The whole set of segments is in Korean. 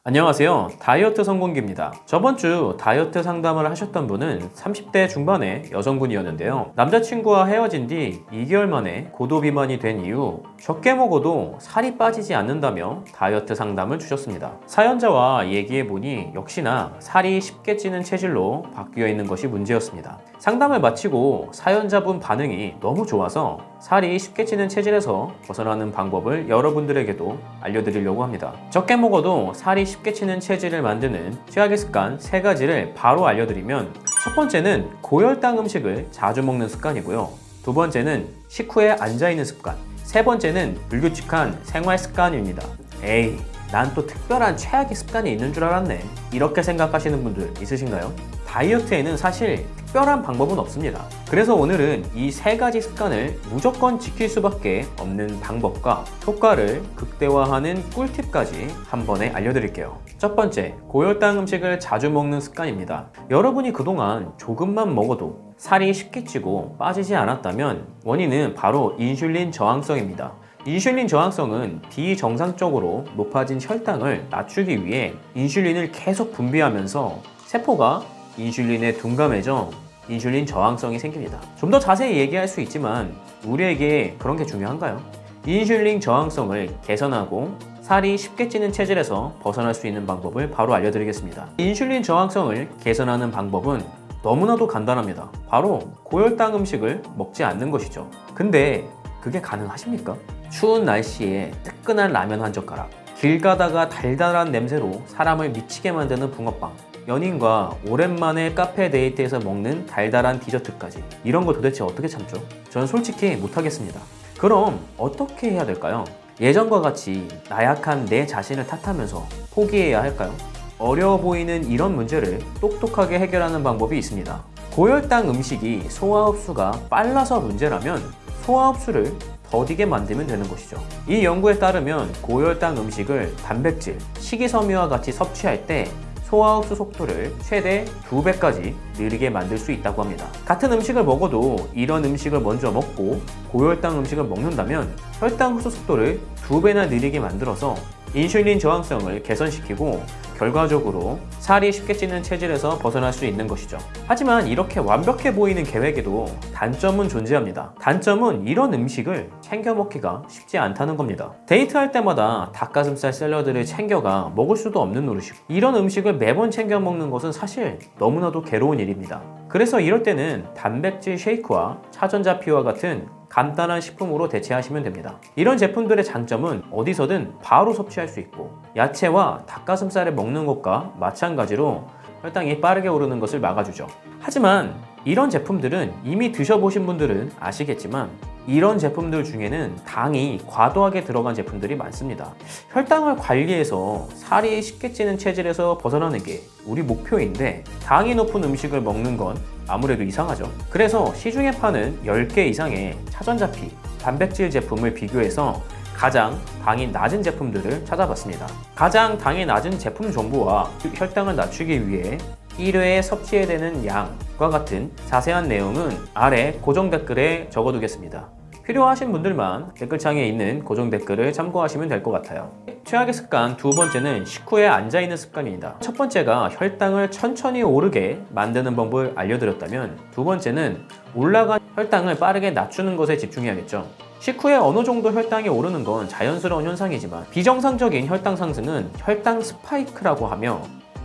안녕하세요. 다이어트 성공기입니다. 저번 주 다이어트 상담을 하셨던 분은 30대 중반의 여성분이었는데요. 남자친구와 헤어진 뒤 2개월 만에 고도 비만이 된 이후 적게 먹어도 살이 빠지지 않는다며 다이어트 상담을 주셨습니다. 사연자와 얘기해보니 역시나 살이 쉽게 찌는 체질로 바뀌어 있는 것이 문제였습니다. 상담을 마치고 사연자분 반응이 너무 좋아서 살이 쉽게 찌는 체질에서 벗어나는 방법을 여러분들에게도 알려드리려고 합니다. 적게 먹어도 살이 쉽게 찌는 체질을 만드는 최악의 습관 3가지를 바로 알려드리면, 첫 번째는 고혈당 음식을 자주 먹는 습관이고요. 두 번째는 식후에 앉아있는 습관, 세 번째는 불규칙한 생활 습관입니다. 에이, 난 또 특별한 최악의 습관이 있는 줄 알았네, 이렇게 생각하시는 분들 있으신가요? 다이어트에는 사실 특별한 방법은 없습니다. 그래서 오늘은 이 3가지 습관을 무조건 지킬 수밖에 없는 방법과 효과를 극대화하는 꿀팁까지 한 번에 알려드릴게요. 첫 번째, 고혈당 음식을 자주 먹는 습관입니다. 여러분이 그동안 조금만 먹어도 살이 쉽게 찌고 빠지지 않았다면 원인은 바로 인슐린 저항성입니다. 인슐린 저항성은 비정상적으로 높아진 혈당을 낮추기 위해 인슐린을 계속 분비하면서 세포가 인슐린에 둔감해져 인슐린 저항성이 생깁니다. 좀 더 자세히 얘기할 수 있지만 우리에게 그런 게 중요한가요? 인슐린 저항성을 개선하고 살이 쉽게 찌는 체질에서 벗어날 수 있는 방법을 바로 알려드리겠습니다. 인슐린 저항성을 개선하는 방법은 너무나도 간단합니다. 바로 고혈당 음식을 먹지 않는 것이죠. 근데 그게 가능하십니까? 추운 날씨에 뜨끈한 라면 한 젓가락, 길 가다가 달달한 냄새로 사람을 미치게 만드는 붕어빵, 연인과 오랜만에 카페 데이트에서 먹는 달달한 디저트까지, 이런 거 도대체 어떻게 참죠? 저는 솔직히 못하겠습니다. 그럼 어떻게 해야 될까요? 예전과 같이 나약한 내 자신을 탓하면서 포기해야 할까요? 어려워 보이는 이런 문제를 똑똑하게 해결하는 방법이 있습니다. 고혈당 음식이 소화 흡수가 빨라서 문제라면 소화 흡수를 더디게 만들면 되는 것이죠. 이 연구에 따르면 고혈당 음식을 단백질, 식이섬유와 같이 섭취할 때 소화 흡수 속도를 최대 2배까지 느리게 만들 수 있다고 합니다. 같은 음식을 먹어도 이런 음식을 먼저 먹고 고혈당 음식을 먹는다면 혈당 흡수 속도를 2배나 느리게 만들어서 인슐린 저항성을 개선시키고 결과적으로 살이 쉽게 찌는 체질에서 벗어날 수 있는 것이죠. 하지만 이렇게 완벽해 보이는 계획에도 단점은 존재합니다. 단점은 이런 음식을 챙겨 먹기가 쉽지 않다는 겁니다. 데이트할 때마다 닭가슴살 샐러드를 챙겨가 먹을 수도 없는 노릇이고, 이런 음식을 매번 챙겨 먹는 것은 사실 너무나도 괴로운 일입니다. 그래서 이럴 때는 단백질 쉐이크와 차전자피와 같은 간단한 식품으로 대체하시면 됩니다. 이런 제품들의 장점은 어디서든 바로 섭취할 수 있고, 야채와 닭가슴살을 먹는 것과 마찬가지로 혈당이 빠르게 오르는 것을 막아주죠. 하지만 이런 제품들은 이미 드셔보신 분들은 아시겠지만 이런 제품들 중에는 당이 과도하게 들어간 제품들이 많습니다. 혈당을 관리해서 살이 쉽게 찌는 체질에서 벗어나는 게 우리 목표인데 당이 높은 음식을 먹는 건 아무래도 이상하죠. 그래서 시중에 파는 10개 이상의 차전자피, 단백질 제품을 비교해서 가장 당이 낮은 제품들을 찾아봤습니다. 가장 당이 낮은 제품 정보와 혈당을 낮추기 위해 1회에 섭취해야 되는 양과 같은 자세한 내용은 아래 고정 댓글에 적어두겠습니다. 필요하신 분들만 댓글창에 있는 고정 댓글을 참고하시면 될 것 같아요. 최악의 습관 두 번째는 식후에 앉아있는 습관입니다. 첫 번째가 혈당을 천천히 오르게 만드는 방법을 알려드렸다면, 두 번째는 올라간 혈당을 빠르게 낮추는 것에 집중해야겠죠. 식후에 어느 정도 혈당이 오르는 건 자연스러운 현상이지만 비정상적인 혈당 상승은 혈당 스파이크라고 하며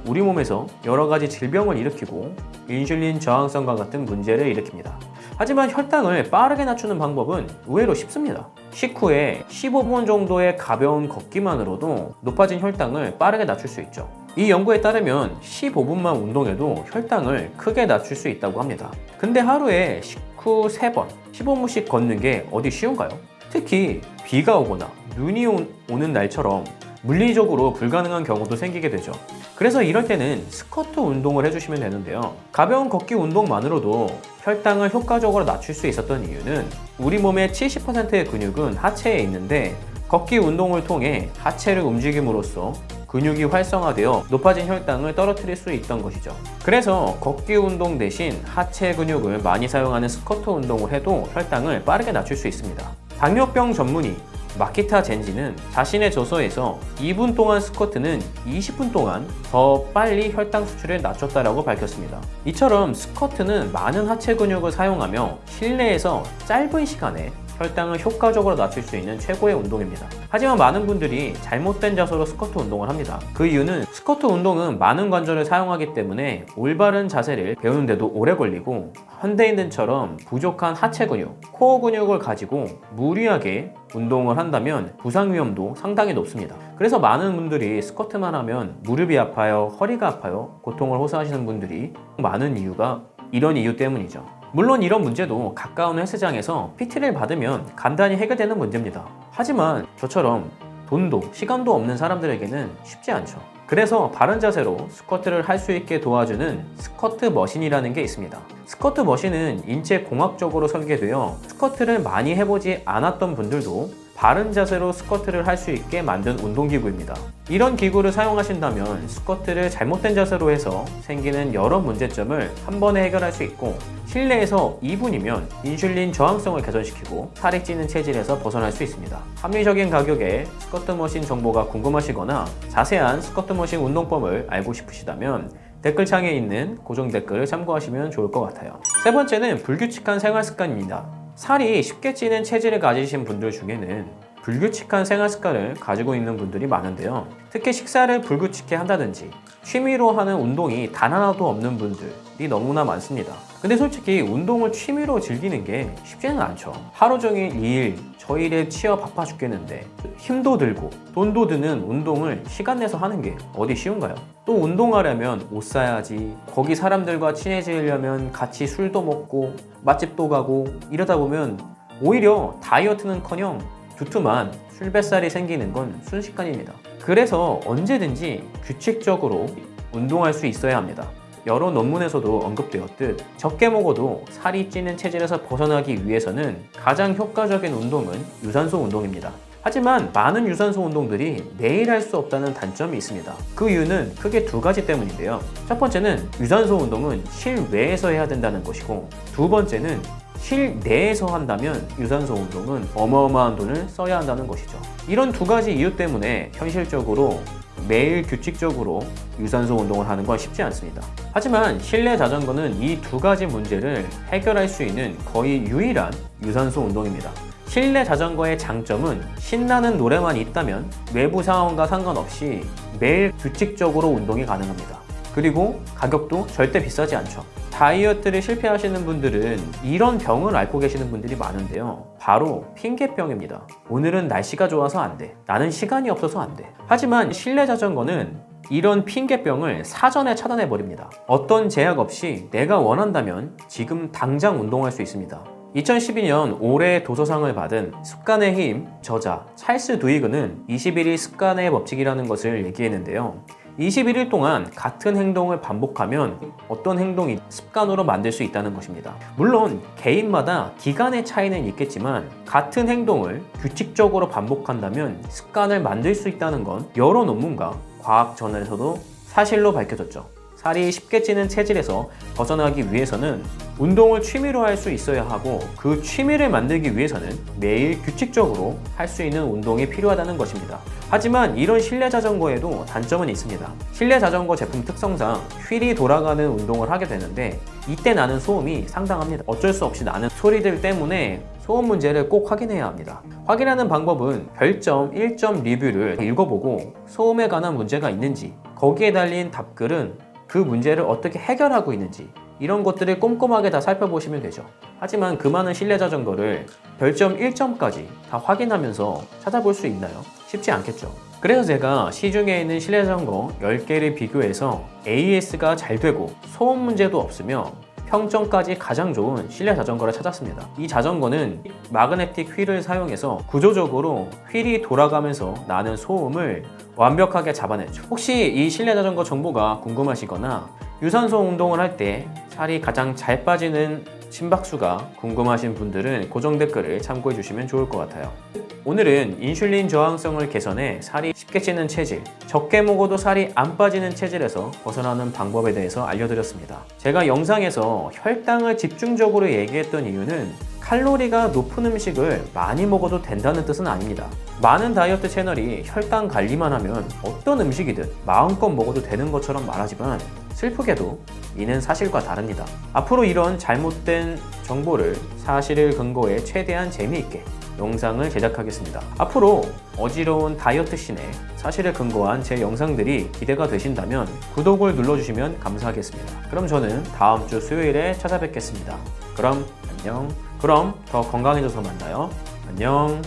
우리 몸에서 여러 가지 질병을 일으키고 인슐린 저항성과 같은 문제를 일으킵니다. 하지만 혈당을 빠르게 낮추는 방법은 의외로 쉽습니다. 식후에 15분 정도의 가벼운 걷기만으로도 높아진 혈당을 빠르게 낮출 수 있죠. 이 연구에 따르면 15분만 운동해도 혈당을 크게 낮출 수 있다고 합니다. 근데 하루에 식후 3번, 15분씩 걷는 게 어디 쉬운가요? 특히 비가 오거나 눈이 오는 날처럼 물리적으로 불가능한 경우도 생기게 되죠. 그래서 이럴 때는 스쿼트 운동을 해주시면 되는데요. 가벼운 걷기 운동만으로도 혈당을 효과적으로 낮출 수 있었던 이유는 우리 몸의 70%의 근육은 하체에 있는데 걷기 운동을 통해 하체를 움직임으로써 근육이 활성화되어 높아진 혈당을 떨어뜨릴 수 있던 것이죠. 그래서 걷기 운동 대신 하체 근육을 많이 사용하는 스쿼트 운동을 해도 혈당을 빠르게 낮출 수 있습니다. 당뇨병 전문의 마키타 젠지는 자신의 저서에서 2분 동안 스쿼트는 20분 동안 더 빨리 혈당 수치를 낮췄다라고 밝혔습니다. 이처럼 스쿼트는 많은 하체 근육을 사용하며 실내에서 짧은 시간에 혈당을 효과적으로 낮출 수 있는 최고의 운동입니다. 하지만 많은 분들이 잘못된 자세로 스쿼트 운동을 합니다. 그 이유는 스쿼트 운동은 많은 관절을 사용하기 때문에 올바른 자세를 배우는데도 오래 걸리고 현대인들처럼 부족한 하체 근육, 코어 근육을 가지고 무리하게 운동을 한다면 부상 위험도 상당히 높습니다. 그래서 많은 분들이 스쿼트만 하면 무릎이 아파요, 허리가 아파요, 고통을 호소하시는 분들이 많은 이유가 이런 이유 때문이죠. 물론 이런 문제도 가까운 헬스장에서 PT를 받으면 간단히 해결되는 문제입니다. 하지만 저처럼 돈도 시간도 없는 사람들에게는 쉽지 않죠. 그래서 바른 자세로 스쿼트를 할 수 있게 도와주는 스쿼트 머신이라는 게 있습니다. 스쿼트 머신은 인체 공학적으로 설계되어 스쿼트를 많이 해보지 않았던 분들도 바른 자세로 스쿼트를 할 수 있게 만든 운동기구입니다. 이런 기구를 사용하신다면 스쿼트를 잘못된 자세로 해서 생기는 여러 문제점을 한 번에 해결할 수 있고 실내에서 2분이면 인슐린 저항성을 개선시키고 살이 찌는 체질에서 벗어날 수 있습니다. 합리적인 가격에 스쿼트 머신 정보가 궁금하시거나 자세한 스쿼트 머신 운동법을 알고 싶으시다면 댓글창에 있는 고정 댓글을 참고하시면 좋을 것 같아요. 세 번째는 불규칙한 생활 습관입니다. 살이 쉽게 찌는 체질을 가지신 분들 중에는 불규칙한 생활 습관을 가지고 있는 분들이 많은데요. 특히 식사를 불규칙해 한다든지 취미로 하는 운동이 단 하나도 없는 분들이 너무나 많습니다. 근데 솔직히 운동을 취미로 즐기는 게 쉽지는 않죠. 하루 종일 일, 저 일에 치여 바빠 죽겠는데 힘도 들고 돈도 드는 운동을 시간 내서 하는 게 어디 쉬운가요? 또 운동하려면 옷 사야지, 거기 사람들과 친해지려면 같이 술도 먹고 맛집도 가고 이러다 보면 오히려 다이어트는커녕 두툼한 술뱃살이 생기는 건 순식간입니다. 그래서 언제든지 규칙적으로 운동할 수 있어야 합니다. 여러 논문에서도 언급되었듯 적게 먹어도 살이 찌는 체질에서 벗어나기 위해서는 가장 효과적인 운동은 유산소 운동입니다. 하지만 많은 유산소 운동들이 매일 할 수 없다는 단점이 있습니다. 그 이유는 크게 두 가지 때문인데요. 첫 번째는 유산소 운동은 실외에서 해야 된다는 것이고, 두 번째는 실내에서 한다면 유산소 운동은 어마어마한 돈을 써야 한다는 것이죠. 이런 두 가지 이유 때문에 현실적으로 매일 규칙적으로 유산소 운동을 하는 건 쉽지 않습니다. 하지만 실내 자전거는 이 두 가지 문제를 해결할 수 있는 거의 유일한 유산소 운동입니다. 실내 자전거의 장점은 신나는 노래만 있다면 외부 상황과 상관없이 매일 규칙적으로 운동이 가능합니다. 그리고 가격도 절대 비싸지 않죠. 다이어트를 실패하시는 분들은 이런 병을 앓고 계시는 분들이 많은데요. 바로 핑계병입니다. 오늘은 날씨가 좋아서 안 돼. 나는 시간이 없어서 안 돼. 하지만 실내 자전거는 이런 핑계병을 사전에 차단해버립니다. 어떤 제약 없이 내가 원한다면 지금 당장 운동할 수 있습니다. 2012년 올해 도서상을 받은 습관의 힘 저자 찰스 두이그는 21일 습관의 법칙이라는 것을 얘기했는데요. 21일 동안 같은 행동을 반복하면 어떤 행동이 습관으로 만들 수 있다는 것입니다. 물론 개인마다 기간의 차이는 있겠지만 같은 행동을 규칙적으로 반복한다면 습관을 만들 수 있다는 건 여러 논문과 과학 저널에서도 사실로 밝혀졌죠. 살이 쉽게 찌는 체질에서 벗어나기 위해서는 운동을 취미로 할 수 있어야 하고, 그 취미를 만들기 위해서는 매일 규칙적으로 할 수 있는 운동이 필요하다는 것입니다. 하지만 이런 실내 자전거에도 단점은 있습니다. 실내 자전거 제품 특성상 휠이 돌아가는 운동을 하게 되는데 이때 나는 소음이 상당합니다. 어쩔 수 없이 나는 소리들 때문에 소음 문제를 꼭 확인해야 합니다. 확인하는 방법은 별점 1점 리뷰를 읽어보고 소음에 관한 문제가 있는지, 거기에 달린 답글은 그 문제를 어떻게 해결하고 있는지, 이런 것들을 꼼꼼하게 다 살펴보시면 되죠. 하지만 그 많은 실내 자전거를 별점 1점까지 다 확인하면서 찾아볼 수 있나요? 쉽지 않겠죠. 그래서 제가 시중에 있는 실내 자전거 10개를 비교해서 AS가 잘 되고 소음 문제도 없으며 평점까지 가장 좋은 실내 자전거를 찾았습니다. 이 자전거는 마그네틱 휠을 사용해서 구조적으로 휠이 돌아가면서 나는 소음을 완벽하게 잡아냈죠. 혹시 이 실내 자전거 정보가 궁금하시거나 유산소 운동을 할 때 살이 가장 잘 빠지는 심박수가 궁금하신 분들은 고정 댓글을 참고해 주시면 좋을 것 같아요. 오늘은 인슐린 저항성을 개선해 살이 쉽게 찌는 체질, 적게 먹어도 살이 안 빠지는 체질에서 벗어나는 방법에 대해서 알려드렸습니다. 제가 영상에서 혈당을 집중적으로 얘기했던 이유는 칼로리가 높은 음식을 많이 먹어도 된다는 뜻은 아닙니다. 많은 다이어트 채널이 혈당 관리만 하면 어떤 음식이든 마음껏 먹어도 되는 것처럼 말하지만 슬프게도 이는 사실과 다릅니다. 앞으로 이런 잘못된 정보를 사실을 근거해 최대한 재미있게 영상을 제작하겠습니다. 앞으로 어지러운 다이어트 씬에 사실을 근거한 제 영상들이 기대가 되신다면 구독을 눌러주시면 감사하겠습니다. 그럼 저는 다음 주 수요일에 찾아뵙겠습니다. 그럼 안녕. 그럼 더 건강해져서 만나요. 안녕.